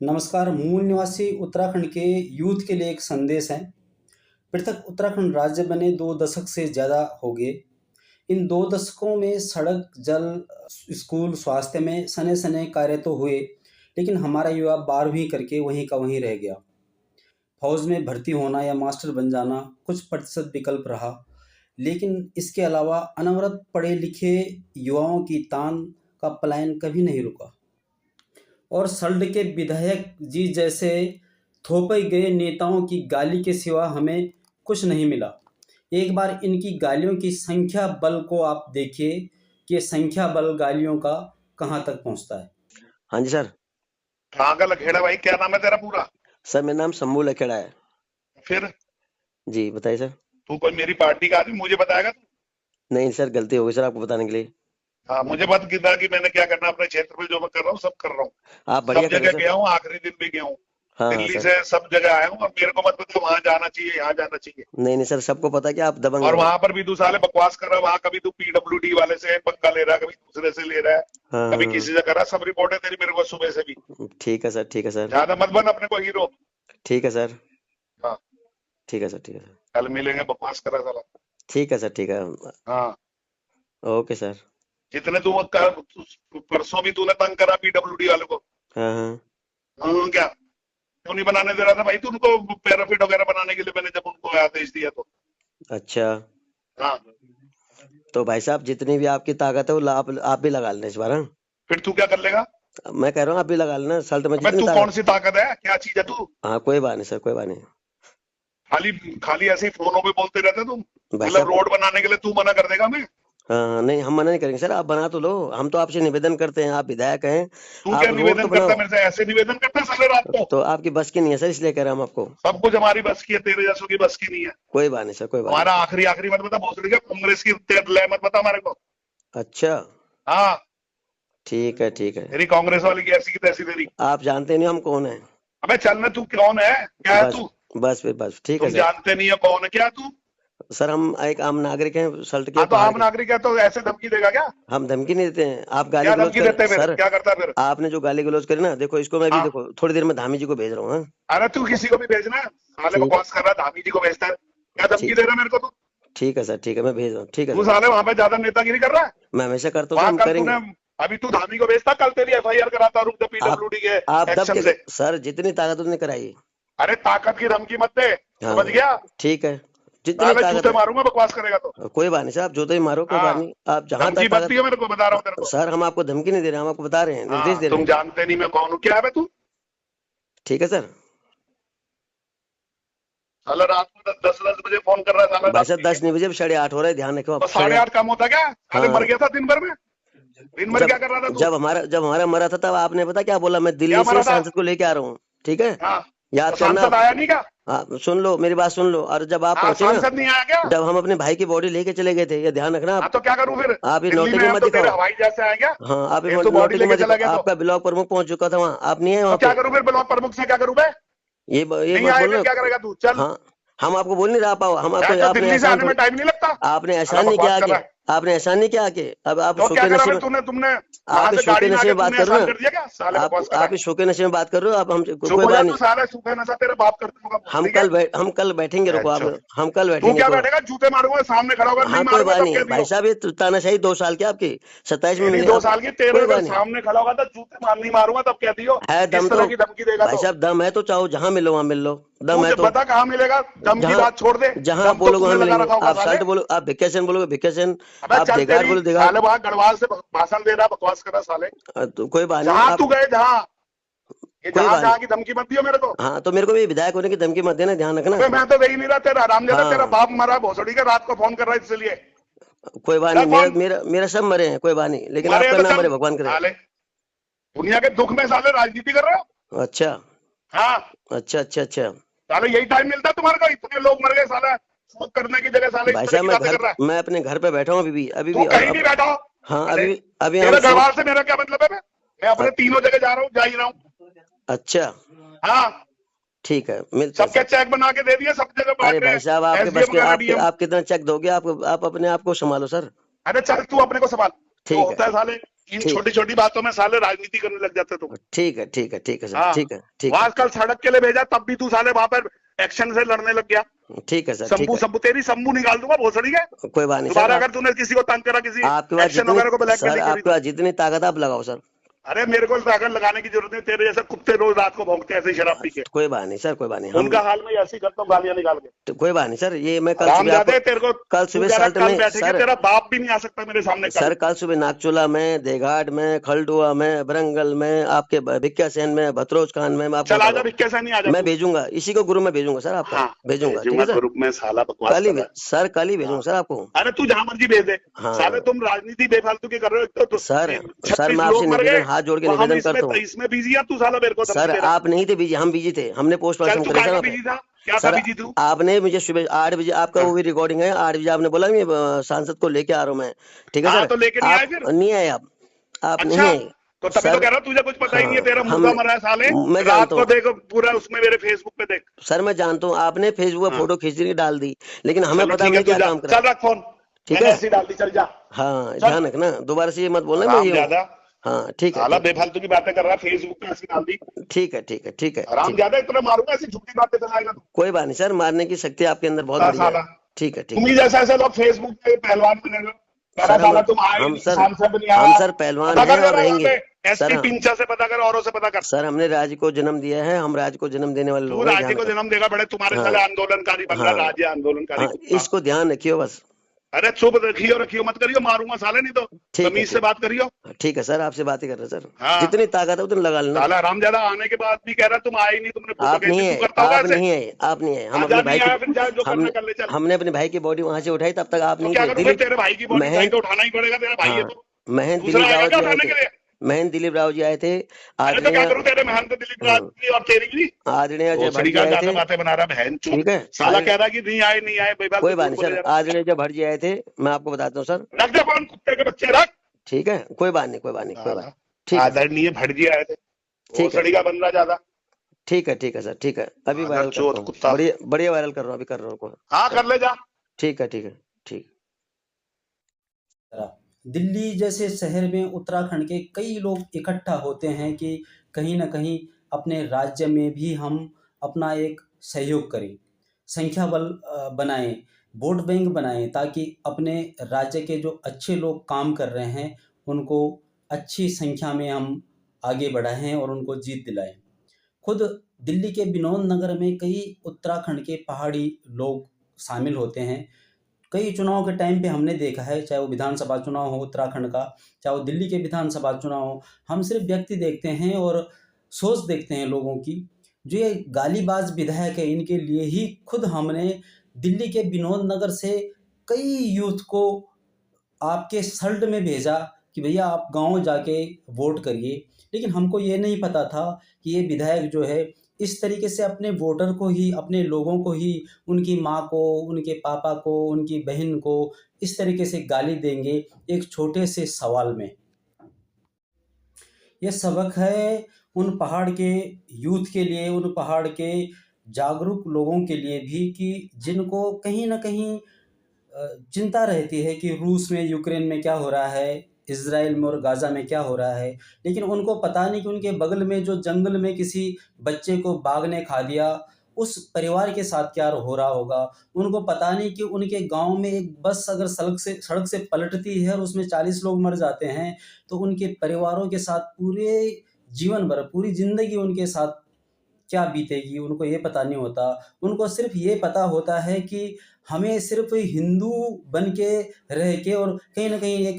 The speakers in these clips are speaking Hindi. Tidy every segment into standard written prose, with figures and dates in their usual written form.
नमस्कार। मूल निवासी उत्तराखंड के यूथ के लिए एक संदेश है। पृथक उत्तराखंड राज्य बने 2 दशक से ज़्यादा हो गए। इन 2 दशकों में सड़क, जल, स्कूल, स्वास्थ्य में सने-सने कार्य तो हुए, लेकिन हमारा युवा 12वीं करके वहीं का वहीं रह गया। फौज में भर्ती होना या मास्टर बन जाना कुछ प्रतिशत विकल्प रहा, लेकिन इसके अलावा अनवरत पढ़े-लिखे युवाओं की तान का पलायन कभी नहीं रुका। और सल्ट के विधायक जी जैसे थोपे गए नेताओं की गाली के सिवा हमें कुछ नहीं मिला। एक बार इनकी गालियों की संख्या बल को आप देखिए कि संख्या बल गालियों का कहाँ तक पहुँचता है। हाँ जी सर। कहाँ का लखेड़ा भाई? क्या नाम है तेरा पूरा? सर मेरा नाम शंभू लखेड़ा है। फिर जी बताइए सर। तू कोई मेरी पार्टी का आदमी मुझे बताएगा तू? नहीं सर, गलती हो गई सर आपको बताने के लिए। हाँ, मुझे मत गिना कि मैंने क्या करना अपने क्षेत्र में। जो मैं कर रहा हूँ सब कर रहा हूँ। आप बढ़िया सब कर रहे जगह हैं गया सर। हूँ, आखिरी दिन भी गया हूँ। हाँ दिल्ली सर। से सब जगह आया हूँ और मेरे को मत बता वहां जाना चाहिए, यहाँ जाना चाहिए। नहीं नहीं सर, सबको पता है कि आप दबंग और हैं। वहां पर भी तू साले बकवास कर रहा है। वहां कभी तू पीडब्ल्यूडी वाले से पंगा ले रहा है, कभी दूसरे से ले रहा है, हाँ कभी हाँ, किसी से कर रहा है। सब रिपोर्ट है तेरी मेरे को सुबह से भी। ठीक है सर, ठीक है सर, ज्यादा मत बन अपने को हीरो। ठीक है सर, हाँ, ठीक है सर, ठीक है सर, कल मिलेंगे। बकवास कर रहा है साला। ठीक है सर, ठीक है। हाँ, ओके सर। जितने तू परसों भी तूने तंग करा पीडब्ल्यूडी वाले को। हाँ हाँ। क्या क्यों नहीं बनाने दे रहा था भाई तू उनको? पैराफिट वगैरह बनाने के लिए मैंने जब उनको आदेश दिया तो। अच्छा, हाँ, तो भाई साहब जितनी भी आपकी ताकत है वो आप भी लगा लेना इस बार। हाँ, फिर तू क्या कर लेगा? मैं कह रहा हूँ आप भी लगा लेना सल्ट में अबे जितनी तू कौन ताकत। सी ताकत है? क्या चीज है तू? हाँ कोई बात नहीं सर, कोई बात नहीं। खाली खाली ऐसे ही फोनों पे बोलते रहते तुम। भाई मतलब साहब, रोड बनाने के लिए तू मना कर देगा? मैं हाँ नहीं, हम मना नहीं करेंगे सर, आप बना तो लो। हम तो आपसे निवेदन करते हैं, आप विधायक हैं, तू आप क्या रोड निवेदन तो करता बनाओ। है मेरे से? ऐसे निवेदन करता है साले रात को? तो आपकी बस की नहीं है सर, इसलिए कह रहा हूँ हम आपको। सब कुछ हमारी बस की है, तेरे जैसों की बस की नहीं है। कोई बात नहीं सर, कोई बात हमारा नहीं। आखिरी आखिरी मत बता भोसड़ी का कांग्रेस की ले मत बता हमारे को। अच्छा, हाँ, ठीक है, ठीक है। तेरी कांग्रेस वाली की ऐसी की तैसी तेरी। आप जानते नहीं हम कौन है। अबे चल ना, तू कौन है? क्या है बस तू? बस फिर बस ठीक है तुम सर। जानते नहीं है कौन है क्या तू? सर हम एक आम नागरिक हैं सल्ट के हाँ, तो पहाड़ आम के। नागरिक है तो ऐसे धमकी देगा क्या? हम धमकी नहीं देते हैं, आप गाली क्या गलौज धमकी कर देते हैं? फिर सर। क्या करता है फिर? आपने जो गाली गलौज करी ना, देखो इसको मैं भी, हाँ, देखो थोड़ी देर में धामी जी को भेज रहा हूँ। हाँ? अरे तू किसी को भी भेजना है? साले ठीक, बकवास कर रहा है, धामी जी को भेजता है। क्या धमकी ठीक, दे रहा है मेरे को तू? ठीक है सर, ठीक है, मैं भेज रहा हूँ, ठीक है तू सर। साले वहां पे ज्यादा नेतागिरी कर रहा है। मैं हमेशा करता हूँ सर, वहां हम कल करेंगे। तूने अभी तू धामी को भेजता, कल तेरी एफआईआर कराता रुक आप पीडब्ल्यूडी के आप दब एक्शन के से। सर, जितनी ताकत उतनी कराइए। अरे ताकत की धमकी मत दे, समझ हाँ गया? ठीक है, जितनी साले ताकत जूते है। मारूंगा बकवास करेगा तो। कोई बात नहीं सर, आप जो तो ही मारो, कोई बात हाँ, नहीं, आप जहां धमकी तक मत ताकत। दियो मेरे को, बता रहा हूँ तेरे को। सर हम आपको धमकी नहीं दे रहे हैं, हम आपको बता रहे हैं, निर्देश हाँ, दे रहे तुम हैं। जानते नहीं मैं कौन हूँ। क्या है बे तू? ठीक है सर। साला रात को 10-10 बजे फोन कर रहा है साला भाई रात साहब में। 10 नहीं बजे, अब 8:30 हो रहा है, ध्यान रखो तो आप। 8:30 कम होता क्या? साले मर हाँ, गया था दिन भर में। दिन भर जब क्या कर रहा था तू? जब हमारा मरा था तब आपने पता क्या बोला, मैं क्या दिल्ली मरा से था? सांसद को लेके आ रहा हूँ। ठीक है, हाँ, तो याद करना सांसद आप। आया नहीं क्या? हाँ सुन लो, मेरी बात सुन लो, और जब आप हाँ, पहुंचे ना, सांसद नहीं आया क्या? जब हम अपने भाई की बॉडी लेके चले गए थे, ये ध्यान रखना हाँ, आप। तो क्या करूँ फिर? आप ये दिल्ली में नौटंकी हम मत तो तेरे दिखाओ। हवाई जहाज से आए क्या? हाँ, आप ये फिर तू बॉडी नौटंकी लेके मत चला दिखाओ। गया तो? आपका ब्लॉक प्रमुख पहुंच चुका था वहाँ, आप नहीं है तो वहाँ क्या पे। करूँ फिर? ब्लॉक प्रमुख से क्या करूँ मैं? ये नहीं मत आए बोलना। फिर क्या करेगा तू? चल हाँ, हम आपको बोल नहीं रहा पाओ, हम यार, आपको, तो आपने दिल्ली से एहसान आने में थोड़ी, टाइम नहीं लगता। आपने साला एहसान नहीं किया बकवास कर आके, रहा है। आपने एहसान नहीं किया आके, अब आप तो शो क्या के करा नशे फिर में, तुमने वहां आप से शो के गाड़ी में नशे आके में बात तूने करो एहसान ना। कर दिया क्या? साले आप बकवास कर रहा आप इस शो के नशे में बात कर रहे हो, आप हम है। कोई चुप हो जा बात तू नहीं। साले, सूखे नशा तेरे बाप करता होगा भोसड़ी के। हम कल बैठेंगे, रुको आप। अच्छा, हम कल तू बैठेंगे क्या कोई। बैठेगा? जूते मारूंगा सामने खड़ा होकर। नहीं हाँ कोई मारूंगा बात तब नहीं कह भाई दियो। साहब, ये तानाशाही 2 साल की आपकी, 27 में मेरी मिले 2 अब। साल की तेरे कोई अगर बात नहीं, सामने खड़ा होगा तो जूते मार नहीं मारूंगा तब कह दियो। है दम इस तो। तरह की धमकी देगा भाई तो साहब दम है तो चाहो जहां मिलो वहां मिल लो, तू दम है जो तो। बता कहाँ मिलेगा? दम की जहां बात छोड़ दे। जहां आप दम तो बोलोगे वहां तूने लगा मिलेंगे। रखा होगा आप साले। सल्ट बोलो, आप भिकेशन बोलोगे भिकेशन, अबे आप चल, देगाड़ तेरी बोलो देगाड़। साले वहां गढ़वाल से भाषण दे रहा, बकवास कर रहा साले। तो कोई बात नहीं जहां आप। तू गए, जहां ये कोई जहां बात नहीं। जहां की धमकी मत दियो मेरे को। हाँ तो मेरे को भी विधायक होने की धमकी मत देना, ध्यान रखना। अबे मैं तो दे ही नहीं रहा। तेरा हरामजादा, तेरा हाँ बाप मरा भोसड़ी का, रात को फोन कर रहा है इसलिए। कोई बात चल नहीं, मेरा फोन। मेरा मेरा सब मरे हैं, कोई बात नहीं, लेकिन मरे हैं आपका तो नाम चल मरे, भगवान करे। साले। दुनिया के दुख में साले राजनीति कर रहे हो। अच्छा हाँ, अच्छा अच्छा अच्छा। साले यही टाइम मिलता है तुम्हारे को? इतने लोग मर गए साला, शोक करने की जगह साले इस भाई तरह साहब की बातें कर रहा है। मैं अपने घर पे बैठा हूँ अभी तू भी कहीं नहीं बैठा हो हाँ साले। अभी हम तेरे शो। गढ़वाल से मेरा क्या मतलब है? मैं अपने तीनों जगह जा रहा हूँ, जा ही रहा हूँ। अच्छा हाँ, ठीक है, मिलते हैं सबके सर। चेक बना के दे दिए, सब जगह अरे बांट रहे भाई हैं। साहब आपके बस एसडीएम के, वगैरह, डीएम। आप कितना चेक दोगे? आप अपने आप को संभालो सर। अरे चल, तू अपने को संभाल। जो ठीक है, होता है साले, इन ठीक छोटी छोटी बातों में साले राजनीति करने लग जाते तुम। ठीक है ठीक है ठीक है सर, हाँ, ठीक है ठीक वहां है कल सड़क के लिए भेजा तब भी तू साले वहां पर एक्शन से लड़ने लग गया। ठीक है सर, ठीक शंभू है, शंभू तेरी शंभू निकाल दूंगा भोसड़ी है। कोई बात नहीं सर। दोबारा अगर तूने किसी को तंग करा, किसी आपके पास एक्शन जितनी वगैरह को ब्लैकमेल सर, करी आपके तो, पास जितनी ताकत आप लगाओ सर। अरे मेरे को ताकत लगाने की जरूरत नहीं, तेरे जैसे कुत्ते रोज रात को भौंकते हैं ऐसे ही शराब पी के, कोई बात नहीं सर, कोई बात नहीं, हम उनका हाल में ऐसी करता हूँ गालियां निकाल के। तो कोई बात नहीं सर, ये मैं कल सुबह रामजादे आपको तेरे को कल तू सुबह कह रहा साल्ट कल में बैठेगी, सर, तेरा बाप भी नहीं आ सकता मेरे सामने सर कल सुबह नागचूला में, देघाट में, खलडुआ में, बरंगल में, आपके भिक्या सेन में, भतरोज खान में, मैं आपको चल बता आजा रहा भिक्के से नहीं आ हूँ, मैं जा। भेजूंगा इसी को ग्रुप में भेजूंगा सर, आपका हाँ भेजूंगा, ठीक भेजूंगा है सर, ग्रुप में, साला बकवास कल ही कर रहा है। सर, कल ही भेजूंगा हाँ। सर आपको। अरे तू जहां मर्जी भेज दे, हाँ साले तुम राजनीति बेफालतू की कर रहे हो। एक तो सर, सर 36 मैं आपसे लोग मर गए, निवेदन, हाथ जोड़ के तो हम निवेदन करता हूँ इसमें बिजी है, तू साला मेरे को धमकी सर, दे रहा है। आप नहीं थे बिजी, हम बिजी थे, हमने चल पोस्टमार्टम तू करे काय सर का वहाँ पे। बिजी था, क्या था सर बिजी तू? आपने मुझे सुबह 8 बजे, आपका हाँ। वो भी रिकॉर्डिंग है, 8 बजे आपने बोला मैं सांसद को लेके आ रहा हूँ मैं, ठीक है हाँ सर, तो लेके नहीं आए आप फिर? नहीं आए, आप नहीं अच्छा, आए तो तभी तो सर। कह रहा हूँ तुझे कुछ पता ही नहीं है, तेरा हाँ, मुर्गा मर रहा है साले। मैं रात जानता को हूँ देखो पूरा उसमें मेरे फेसबुक पे देख। सर, मैं जानता हूँ आपने फेसबुक पर हाँ फोटो खींच के डाल दी, लेकिन हमें चलो पता ठीक है, हमने तू क्या जा, काम करा, चल रख फोन, ठीक मैंने है। ऐसी डाल दी, चल जा। हाँ चल ध्यान रखना, दोबारा से ये मत बोलना मैं आराम ये हूँ। ज्यादा, हाँ ठीक है, साला ठीक बेफालतू की बातें कर रहा है, फेसबुक पे ऐसी डाल दी। ठीक है, ठीक है, ठीक है, आराम ठीक, ज्यादा, इतना मारूंगा ऐसी झूठी बातें चलाएगा तू। कोई बात नहीं सर, मारने की शक्ति आपके अंदर बहुत कुत्ता बढ़िया है, साला, ठीक है, ठीक तुम है ही जैसे ऐसे लोग फेसबुक पे पहलवान बने हो। कह रहा सर, साला तुम आए हम नहीं, सर, सांसद नहीं हम आया। सर पहलवान पता हैं कर और जरा वहां रहेंगे पे सर। एसपी पिंचा से पता कर, औरों से पता कर। सर हमने राज्य को जन्म दिया है, हम राज्य को जन्म देने वाले तू लोग हैं, राज्य ध्यान को रखना। जन्म देगा, बड़े तुम्हारे हाँ साले आंदोलनकारी बन रहा, हाँ राज्य आंदोलनकारी हाँ, कुत्ता। इसको ध्यान रखियो बस। अरे चुप रखियो, रखियो मत करियो, मारूंगा साले, नहीं तो ठीक है, तमीज से ठीक, बात करियो। ठीक है सर, आपसे बात ही कर रहे हैं सर, हाँ जितनी ताकत है उतनी लगा लेना। साला रामजादा आने के बाद भी कह रहा तुम आए ही नहीं, तुमने फोटो आप नहीं भेजी, तू आए, करता होगा आप ऐसे। नहीं आए, आप नहीं आए, हम आजा अपने नहीं भाई आया फिर जा, जो की, करना कर ले, चल। हमने अपने भाई की बॉडी वहां से उठाई, तब तक आप तो नहीं क्या थे। करूं फिर, तेरे भाई की बॉडी चाहिए महेंद्र, तो उठाना ही पड़ेगा, तेरा भाई है हाँ तो। महेंद्र दूसरा दिलीप आएगा रावत क्या जी आए उठाने थे, के लिए? महेंद्र दिलीप रावत जी आए थे, अरे तो क्या आदरणीय करूं, तेरे महंत दिलीप राज की और तेरी भी। आदरणीय अजय भट्ट भोसड़ी जी का आए ज्यादा थे, बातें बना रहा बहन चोद। ठीक है, साला कह रहा कि नहीं आए नहीं आए, बेबाल कोई तू बात झूठ नहीं बोले सर, जा रहा। आदरणीय अजय भट्ट जी आए थे, मैं आपको बताता हूँ सर, रख दे फोन, कुत्ते के बच्चे रख। ठीक है, कोई बात नहीं, कोई बात नहीं, कोई बात, साला, ठीक है सर, आदरणीय भटजी आए थे, ठीक है भोसड़ी का बन रहा ज्यादा। ठीक है, ठीक है सर, ठीक है, अभी आदर वायरल करता चोद हूँ, कुत्ता। बढ़िया बढ़िया वायरल कर रहा हूँ, अभी कर रहा हूँ हाँ सर, कर ले जा। ठीक है, ठीक है, ठीक। दिल्ली जैसे शहर में उत्तराखंड के कई लोग इकट्ठा होते हैं कि कहीं न कहीं अपने राज्य में भी हम अपना एक सहयोग करें, संख्या बल बनाएँ, वोट बैंक बनाएँ ताकि अपने राज्य के जो अच्छे लोग काम कर रहे हैं, उनको अच्छी संख्या में हम आगे बढ़ाएँ और उनको जीत दिलाएँ। खुद दिल्ली के विनोद नगर में कई उत्तराखंड के पहाड़ी लोग शामिल होते हैं। कई चुनाव के टाइम पे हमने देखा है, चाहे वो विधानसभा चुनाव हो उत्तराखंड का, चाहे वो दिल्ली के विधानसभा चुनाव हो, हम सिर्फ व्यक्ति देखते हैं और सोच देखते हैं लोगों की। जो ये गालीबाज विधायक है, इनके लिए ही खुद हमने दिल्ली के विनोद नगर से कई यूथ को आपके सल्ट में भेजा कि भैया आप गाँव जाके वोट करिए। लेकिन हमको ये नहीं पता था कि ये विधायक जो है इस तरीके से अपने वोटर को ही, अपने लोगों को ही, उनकी माँ को, उनके पापा को, उनकी बहन को इस तरीके से गाली देंगे एक छोटे से सवाल में। ये सबक है उन पहाड़ के यूथ के लिए, उन पहाड़ के जागरूक लोगों के लिए भी कि जिनको कहीं न कहीं चिंता रहती है कि रूस में, यूक्रेन में क्या हो रहा है, इज़राइल में और गाज़ा में क्या हो रहा है। लेकिन उनको पता नहीं कि उनके बगल में जो जंगल में किसी बच्चे को बाघ ने खा दिया, उस परिवार के साथ क्या हो रहा होगा। उनको पता नहीं कि उनके गाँव में एक बस अगर सड़क से पलटती है और उसमें 40 लोग मर जाते हैं, तो उनके परिवारों के साथ पूरे जीवन भर, पूरी ज़िंदगी उनके साथ क्या बीतेगी, उनको ये पता नहीं होता। उनको सिर्फ़ ये पता होता है कि हमें सिर्फ़ हिंदू बन के रह के और कहीं न कहीं एक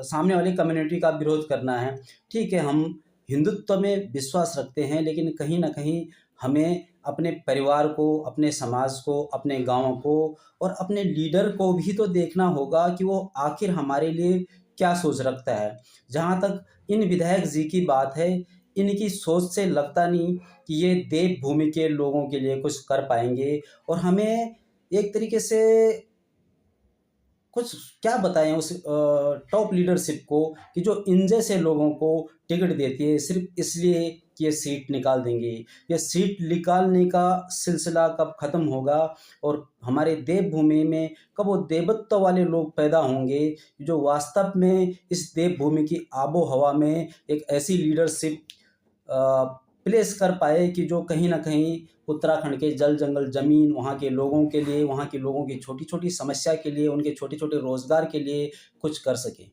सामने वाली कम्युनिटी का विरोध करना है। ठीक है, हम हिंदुत्व में विश्वास रखते हैं, लेकिन कहीं न कहीं हमें अपने परिवार को, अपने समाज को, अपने गाँव को और अपने लीडर को भी तो देखना होगा कि वो आखिर हमारे लिए क्या सोच रखता है। जहाँ तक इन विधायक जी की बात है, इनकी सोच से लगता नहीं कि ये देवभूमि के लोगों के लिए कुछ कर पाएँगे और हमें एक तरीके से कुछ क्या बताएं उस टॉप लीडरशिप को कि जो इन जैसे लोगों को टिकट देती है सिर्फ इसलिए कि ये सीट निकाल देंगे। ये सीट निकालने का सिलसिला कब ख़त्म होगा और हमारे देवभूमि में कब वो देवत्व वाले लोग पैदा होंगे जो वास्तव में इस देवभूमि की आबो हवा में एक ऐसी लीडरशिप प्लेस कर पाए कि जो कहीं न कहीं उत्तराखंड के जल, जंगल, ज़मीन, वहाँ के लोगों के लिए, वहाँ के लोगों की छोटी-छोटी समस्या के लिए, उनके छोटे-छोटे रोज़गार के लिए कुछ कर सकें।